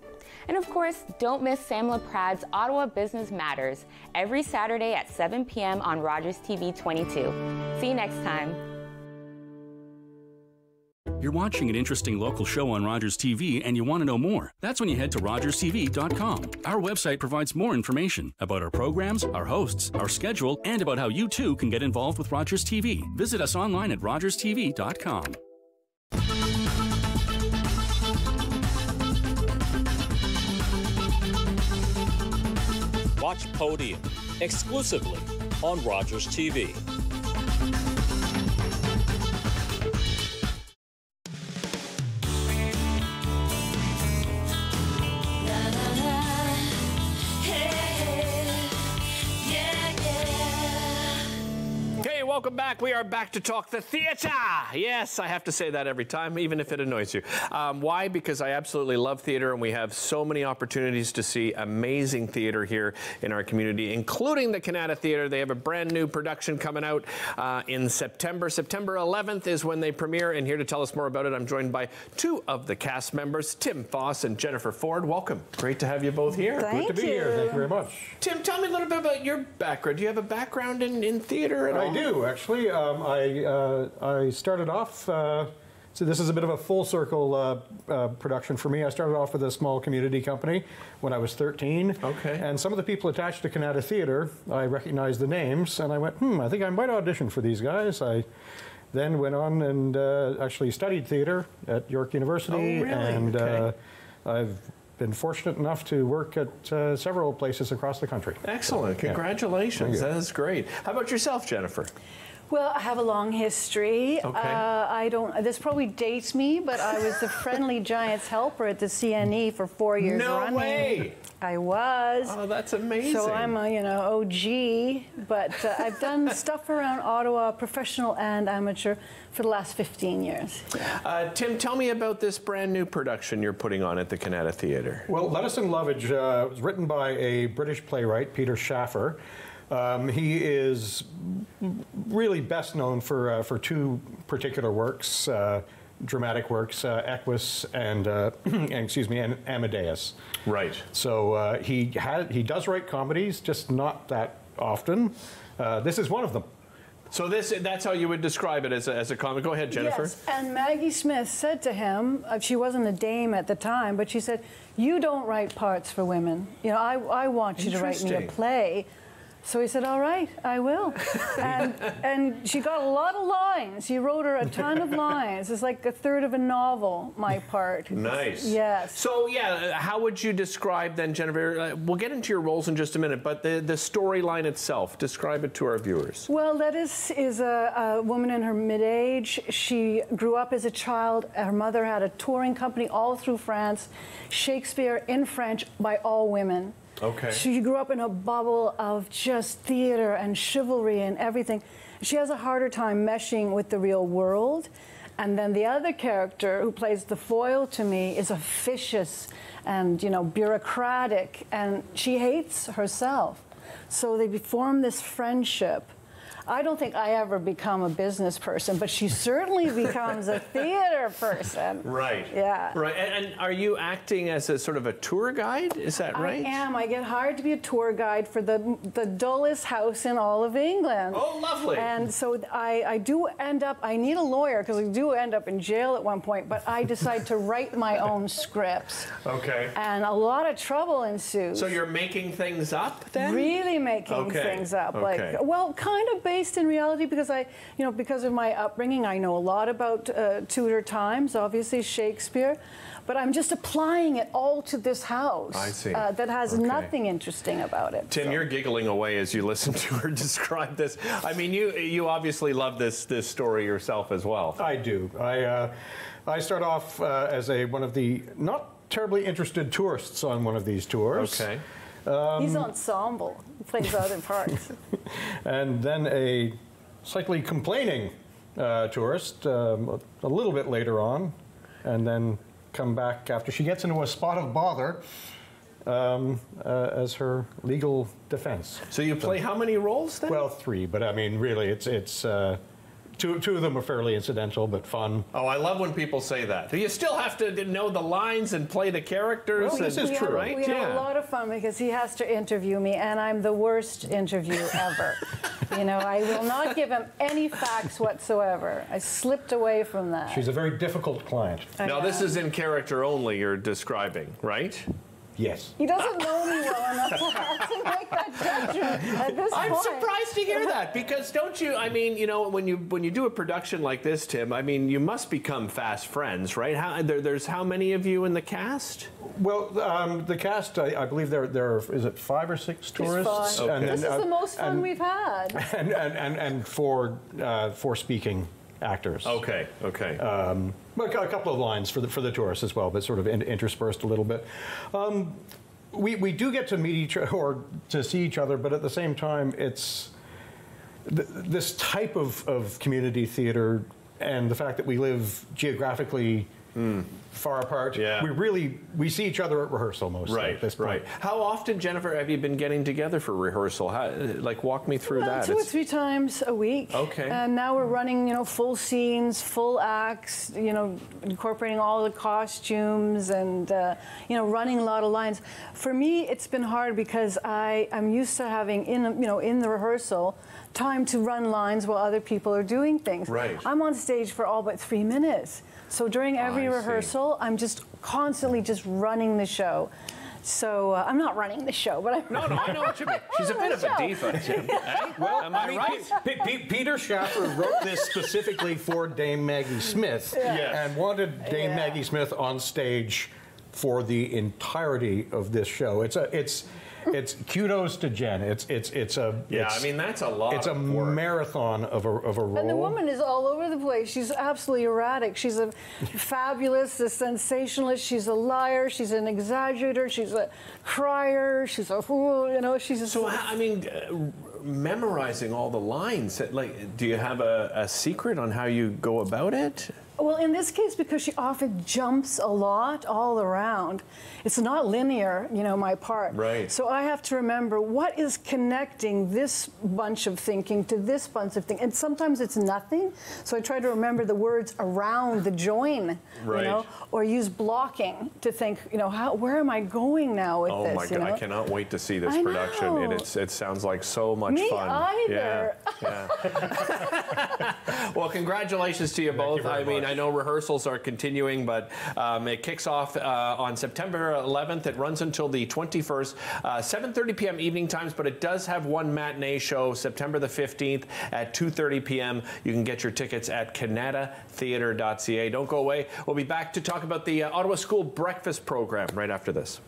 And of course, don't miss Sam LaPrad's Ottawa Business Matters every Saturday at 7 p.m. on Rogers TV 22. See you next time. You're watching an interesting local show on Rogers TV and you want to know more. That's when you head to rogerstv.com. Our website provides more information about our programs, our hosts, our schedule, and about how you too can get involved with Rogers TV. Visit us online at rogerstv.com. Watch Podium exclusively on Rogers TV. welcome back. We are back to talk the theatre. Yes, I have to say that every time, even if it annoys you. Why? Because I absolutely love theatre, and we have so many opportunities to see amazing theatre here in our community, including the Canada Theatre. They have a brand new production coming out in September. September 11th is when they premiere, and here to tell us more about it, I'm joined by two of the cast members, Tim Foss and Jennifer Ford. Welcome. Great to have you both here. Good to be here. Thank you very much. Tim, tell me a little bit about your background. Do you have a background in theatre at all? I do, actually. I started off, so this is a bit of a full circle production for me. I started off with a small community company when I was 13. Okay. And some of the people attached to Canada Theatre, I recognized the names, and I went, I think I might audition for these guys. I then went on and actually studied theatre at York University. Oh, really? And Okay. I've been fortunate enough to work at several places across the country. Excellent. Congratulations. Yeah. That is great. How about yourself, Jennifer? Well, I have a long history. Okay. This probably dates me, but I was the Friendly Giants helper at the CNE for 4 years running. No way! I was. Oh, that's amazing. So I'm a, OG, but I've done stuff around Ottawa, professional and amateur, for the last 15 years. Tim, tell me about this brand new production you're putting on at the Canada Theatre. Well, Lettuce and Lovage was written by a British playwright, Peter Schaffer. He is really best known for two particular works, dramatic works, Equus and and Amadeus. Right. So he does write comedies, just not that often. This is one of them. So that's how you would describe it as a comic. Go ahead, Jennifer. Yes, and Maggie Smith said to him, she wasn't a dame at the time, but she said, "You don't write parts for women. I want you to write me a play." So he said, "All right, I will." And she got a lot of lines. He wrote her a ton of lines. It's like a third of a novel, my part. Nice. Yes. So, how would you describe then, Jennifer? We'll get into your roles in just a minute, but the storyline itself, describe it to our viewers. Well, Lettuce is a woman in her mid-age. She grew up as a child. Her mother had a touring company all through France, Shakespeare in French by all women. Okay. She grew up in a bubble of just theater and chivalry and everything. She has a harder time meshing with the real world. And then the other character who plays the foil to me is officious and, bureaucratic, and she hates herself. So they form this friendship. I don't think I ever become a business person, but she certainly becomes a theater person. Right. Yeah. Right. And are you acting as a sort of a tour guide? Is that right? I am. I get hired to be a tour guide for the dullest house in all of England. Oh, lovely. And so I do end up, I need a lawyer because I do end up in jail at one point, but I decide to write my own scripts. Okay. And a lot of trouble ensues. So you're making things up then? Really making things up. Okay. Like, kind of based in reality because because of my upbringing, I know a lot about Tudor times, obviously Shakespeare, but I'm just applying it all to this house. I see. That has nothing interesting about it. Tim, you're giggling away as you listen to her describe this. I mean, you obviously love this story yourself as well. I do. I start off as one of the not terribly interested tourists on one of these tours. Okay. He's ensemble. He plays other parts. And then a slightly complaining tourist a little bit later on, and then come back after she gets into a spot of bother as her legal defense. So you play how many roles then? Well, 3, but I mean, really, it's two of them are fairly incidental, but fun. Oh, I love when people say that. You still have to know the lines and play the characters. Well, this is true, right? We have a lot of fun because he has to interview me, and I'm the worst interview ever. I will not give him any facts whatsoever. I slipped away from that. She's a very difficult client. Now, this is in character only you're describing, right? Yes. He doesn't know me well enough to have to make that judgment at this point. I'm surprised to hear that because don't you? I mean, when you do a production like this, Tim, I mean, you must become fast friends, right? There's how many of you in the cast? Well, the cast, I believe there is it 5 or 6 tourists. Okay. And this is the most fun we've had. And 4 speaking actors. Okay. A couple of lines for the tourists as well, but sort of interspersed a little bit. We do get to meet each other or to see each other, but at the same time, it's this type of community theater and the fact that we live geographically far apart, we see each other at rehearsal mostly at this point. Right. How often, Jennifer, have you been getting together for rehearsal? Like, walk me through that. 2 or 3 times a week. Okay. And now we're running, full scenes, full acts, incorporating all the costumes and, running a lot of lines. For me, it's been hard because I'm used to having, in the rehearsal, time to run lines while other people are doing things. Right. I'm on stage for all but 3 minutes. So during every rehearsal, I'm just constantly just running the show. So I'm not running the show, but I'm... No, I know what you mean. She's a bit of a diva, Jim. Well, am I right? Peter Schaffer wrote this specifically for Dame Maggie Smith and wanted Dame Maggie Smith on stage for the entirety of this show. It's kudos to Jen. It's I mean, that's a lot. It's a marathon of a role. And the woman is all over the place. She's absolutely erratic. She's a fabulous, a sensationalist. She's a liar. She's an exaggerator. She's a crier. She's a fool. She's a... So I mean, memorizing all the lines. Like, do you have a secret on how you go about it? Well, in this case, because she often jumps a lot all around, it's not linear, my part. Right. So I have to remember what is connecting this bunch of thinking to this bunch of thinking. And sometimes it's nothing. So I try to remember the words around the join, or use blocking to think, where am I going now with this? Oh my God, I cannot wait to see this production. It sounds like so much fun. Me either. Yeah. Well, congratulations to you both. I mean, I know rehearsals are continuing, but it kicks off on September 11th. It runs until the 21st, 7:30 p.m. evening times, but it does have one matinee show, September the 15th at 2:30 p.m. You can get your tickets at canadatheatre.ca. Don't go away. We'll be back to talk about the Ottawa School Breakfast Program right after this.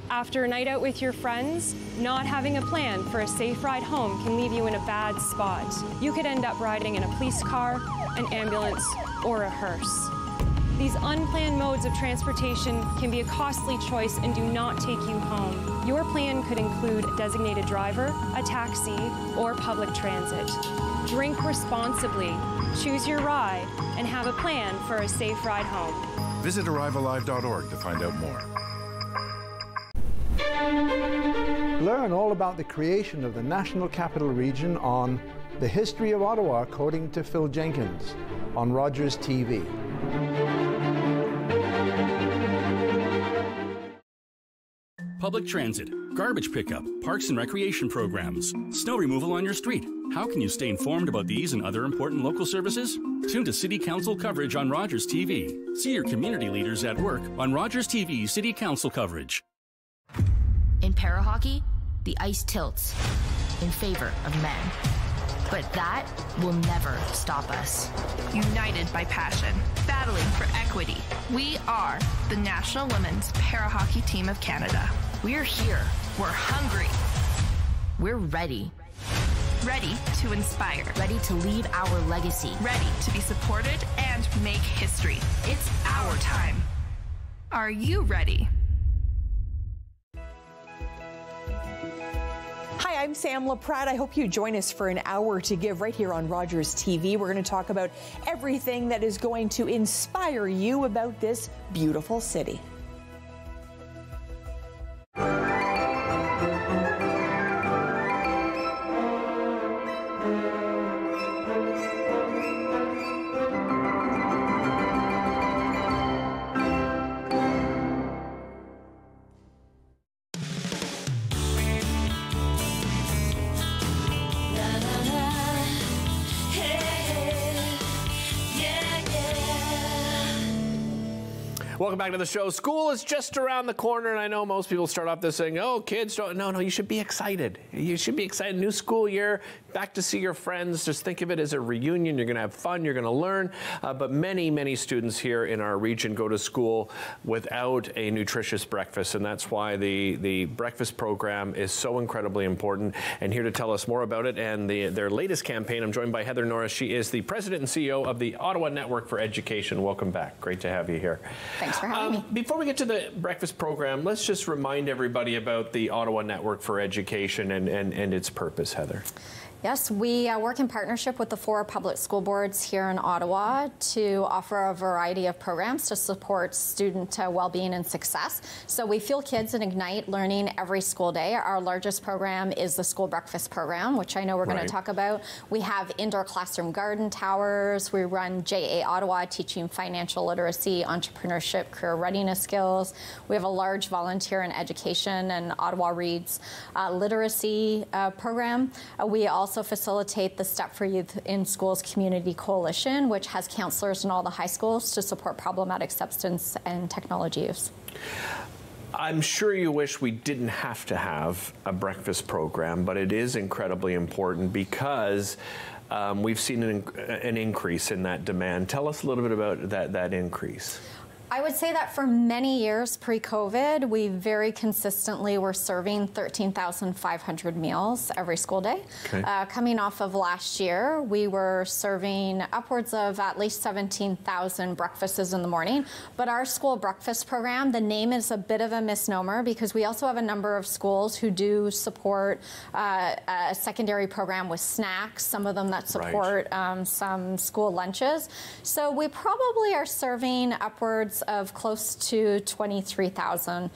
After a night out with your friends, not having a plan for a safe ride home can leave you in a bad spot. You could end up riding in a police car, an ambulance, or a hearse. These unplanned modes of transportation can be a costly choice and do not take you home. Your plan could include a designated driver, a taxi, or public transit. Drink responsibly, choose your ride, and have a plan for a safe ride home. Visit arrivealive.org to find out more. Learn all about the creation of the National Capital Region on The History of Ottawa, according to Phil Jenkins, on Rogers TV. Public transit, garbage pickup, parks and recreation programs, snow removal on your street. How can you stay informed about these and other important local services? Tune to City Council coverage on Rogers TV. See your community leaders at work on Rogers TV City Council coverage. In para hockey, the ice tilts in favor of men. But that will never stop us. United by passion, battling for equity. We are the National Women's Para Hockey Team of Canada. We're here. We're hungry. We're ready. Ready to inspire. Ready to leave our legacy. Ready to be supported and make history. It's our time. Are you ready? Hi, I'm Sam LaPratte. I hope you join us for an hour to give right here on Rogers TV. We're going to talk about everything that is going to inspire you about this beautiful city. Welcome back to the show. School is just around the corner, and I know most people start off this saying, oh, kids don't. No, you should be excited. You should be excited. New school year, back to see your friends. Just think of it as a reunion. You're going to have fun. You're going to learn. But many, many students here in our region go to school without a nutritious breakfast, and that's why the breakfast program is so incredibly important. And here to tell us more about it and their latest campaign, I'm joined by Heather Norris. She is the president and CEO of the Ottawa Network for Education. Welcome back. Great to have you here. Thanks for having me. Before we get to the breakfast program, let's just remind everybody about the Ottawa Network for Education and its purpose, Heather. Yes, we work in partnership with the 4 public school boards here in Ottawa to offer a variety of programs to support student well-being and success. So we fuel kids and ignite learning every school day. Our largest program is the school breakfast program, which I know we're going to talk about. We have indoor classroom garden towers. We run JA Ottawa, teaching financial literacy, entrepreneurship, career readiness skills. We have a large volunteer in education and Ottawa Reads literacy program. We also facilitate the Step for Youth in Schools Community Coalition, which has counselors in all the high schools to support problematic substance and technology use. I'm sure you wish we didn't have to have a breakfast program, but it is incredibly important because we've seen an increase in that demand. Tell us a little bit about that increase. I would say that for many years pre-COVID, we very consistently were serving 13,500 meals every school day. Okay. Coming off of last year, we were serving upwards of at least 17,000 breakfasts in the morning. But our school breakfast program, the name is a bit of a misnomer because we also have a number of schools who do support a secondary program with snacks, some of them that support some school lunches. So we probably are serving upwards of close to 23,000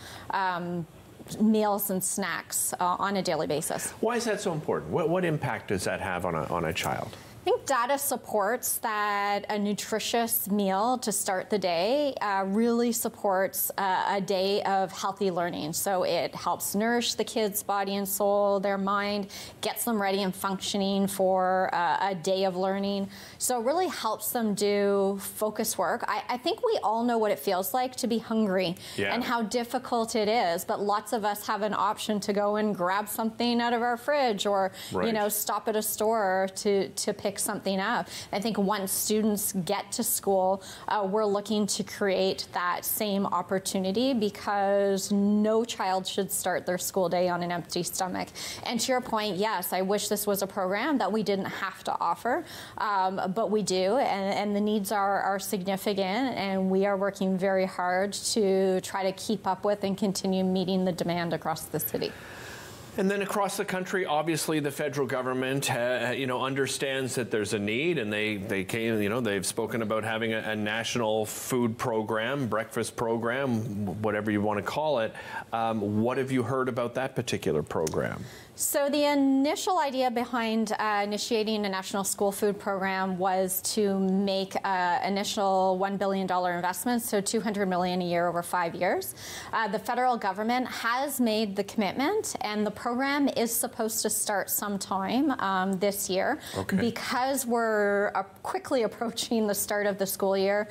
meals and snacks on a daily basis. Why is that so important? What impact does that have on a child? I think data supports that a nutritious meal to start the day really supports a day of healthy learning. So it helps nourish the kids' body and soul, their mind, gets them ready and functioning for a day of learning. So it really helps them do focus work. I think we all know what it feels like to be hungry and how difficult it is, but lots of us have an option to go and grab something out of our fridge or you know, stop at a store to pick something up. I think once students get to school, we're looking to create that same opportunity because no child should start their school day on an empty stomach. And to your point, yes, I wish this was a program that we didn't have to offer, but we do, and the needs are significant, and we are working very hard to try to keep up with and continue meeting the demand across the city. And then across the country, obviously, the federal government, you know, understands that there's a need, and they came, you know, they've spoken about having a national food program, breakfast program, whatever you want to call it. What have you heard about that particular program? So the initial idea behind initiating a national school food program was to make initial $1 billion investment, so $200 million a year over 5 years. The federal government has made the commitment, and the program is supposed to start sometime this year. Okay. Because we're quickly approaching the start of the school year,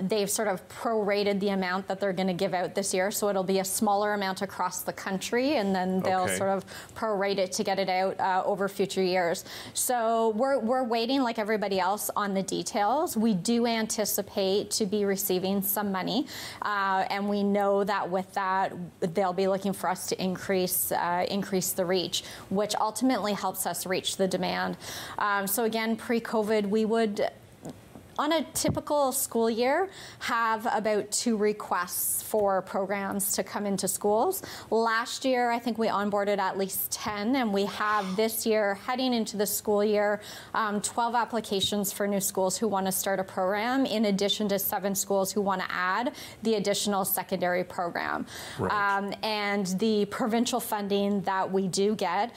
they've sort of prorated the amount that they're going to give out this year, so it'll be a smaller amount across the country, and then they'll sort of prorate it to get it out over future years. So we're waiting, like everybody else, on the details. We do anticipate to be receiving some money, and we know that with that, they'll be looking for us to increase the reach, which ultimately helps us reach the demand. So again, pre-COVID, we would, on a typical school year, have about 2 requests for programs to come into schools. Last year, I think we onboarded at least 10, and we have this year, heading into the school year, 12 applications for new schools who want to start a program, in addition to 7 schools who want to add the additional secondary program. Right. And the provincial funding that we do get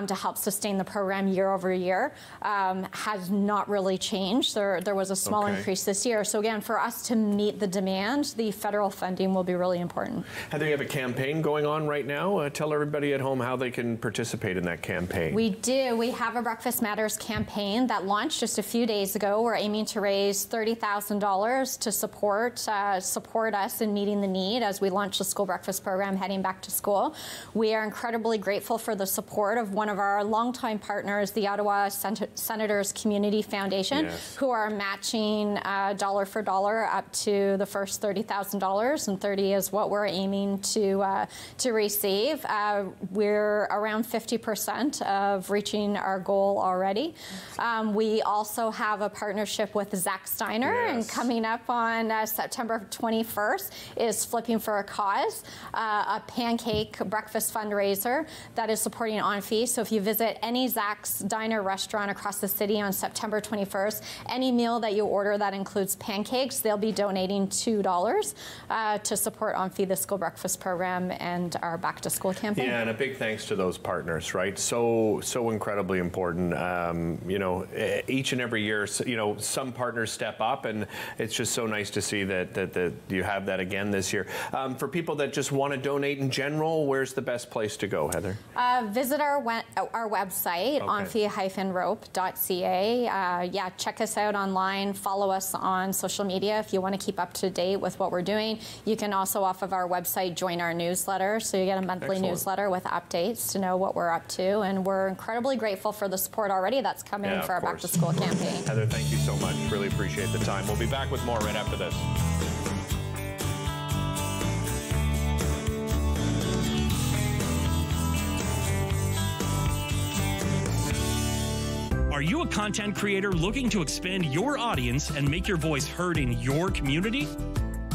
to help sustain the program year over year has not really changed. There was a small increase this year. So again, for us to meet the demand, the federal funding will be really important. Heather, you have a campaign going on right now. Tell everybody at home how they can participate in that campaign. We do. We have a Breakfast Matters campaign that launched just a few days ago. We're aiming to raise $30,000 to support us in meeting the need as we launch the school breakfast program heading back to school. We are incredibly grateful for the support of one of our longtime partners, the Ottawa Senators Community Foundation, who are matching dollar for dollar up to the first $30,000, and 30 is what we're aiming to receive. We're around 50% of reaching our goal already. We also have a partnership with Zach Steiner, and coming up on September 21st is Flipping for a Cause, a pancake breakfast fundraiser that is supporting OnFee. So if you visit any Zach's Diner restaurant across the city on September 21st, any meal that you order that includes pancakes, they'll be donating $2 to support OnFee, the school breakfast program, and our back to school campaign. Yeah, and a big thanks to those partners, right? So incredibly important. You know, each and every year, you know, some partners step up, and it's just so nice to see that you have that again this year. For people that just want to donate in general, where's the best place to go, Heather? Visit our website, onfee-rope.ca. Yeah, check us out online. Follow us on social media if you want to keep up to date with what we're doing. You can also, off of our website, join our newsletter. So you get a monthly newsletter with updates to know what we're up to. And we're incredibly grateful for the support already that's coming for our back to school campaign. Heather, thank you so much. Really appreciate the time. We'll be back with more right after this. Are you a content creator looking to expand your audience and make your voice heard in your community?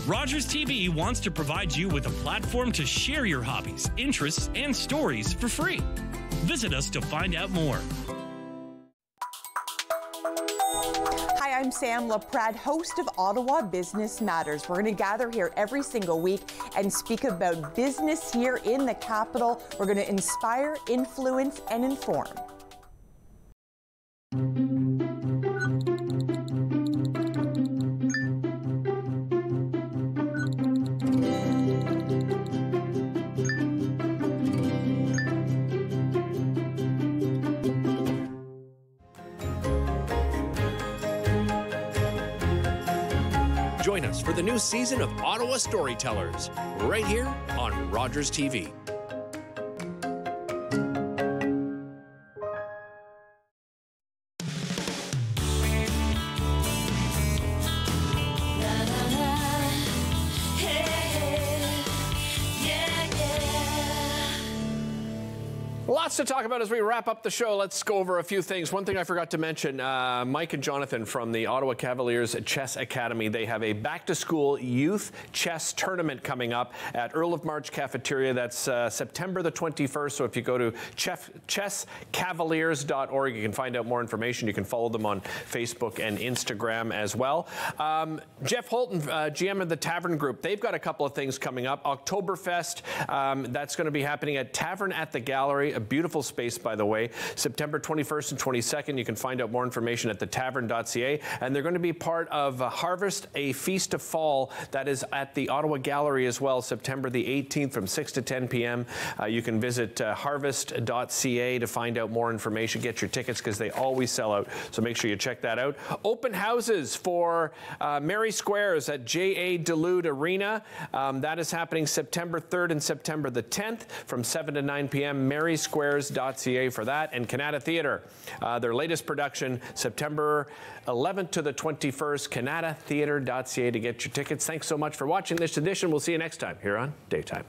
Rogers TV wants to provide you with a platform to share your hobbies, interests, and stories for free. Visit us to find out more. Hi, I'm Sam LaPrade, host of Ottawa Business Matters. We're going to gather here every single week and speak about business here in the capital. We're going to inspire, influence, and inform. Join us for the new season of Ottawa Storytellers, right here on Rogers TV. Lots to talk about as we wrap up the show. Let's go over a few things. One thing I forgot to mention, Mike and Jonathan from the Ottawa Cavaliers Chess Academy, they have a back-to-school youth chess tournament coming up at Earl of March Cafeteria. That's September the 21st. So if you go to chesscavaliers.org, you can find out more information. You can follow them on Facebook and Instagram as well. Jeff Holton, GM of the Tavern Group, they've got a couple of things coming up. Oktoberfest, that's going to be happening at Tavern at the Gallery, a beautiful space, by the way. September 21st and 22nd. You can find out more information at thetavern.ca. And they're going to be part of Harvest, a Feast of Fall, that is at the Ottawa Gallery as well, September the 18th from 6 to 10 p.m. You can visit harvest.ca to find out more information. Get your tickets because they always sell out. So make sure you check that out. Open houses for Mary Squares at J.A. Duluth Arena. That is happening September 3rd and September the 10th from 7 to 9 p.m. marysquares.ca for that. And Canada Theatre, their latest production, September 11th to the 21st, canadatheatre.ca to get your tickets. Thanks so much for watching this edition. We'll see you next time here on Daytime.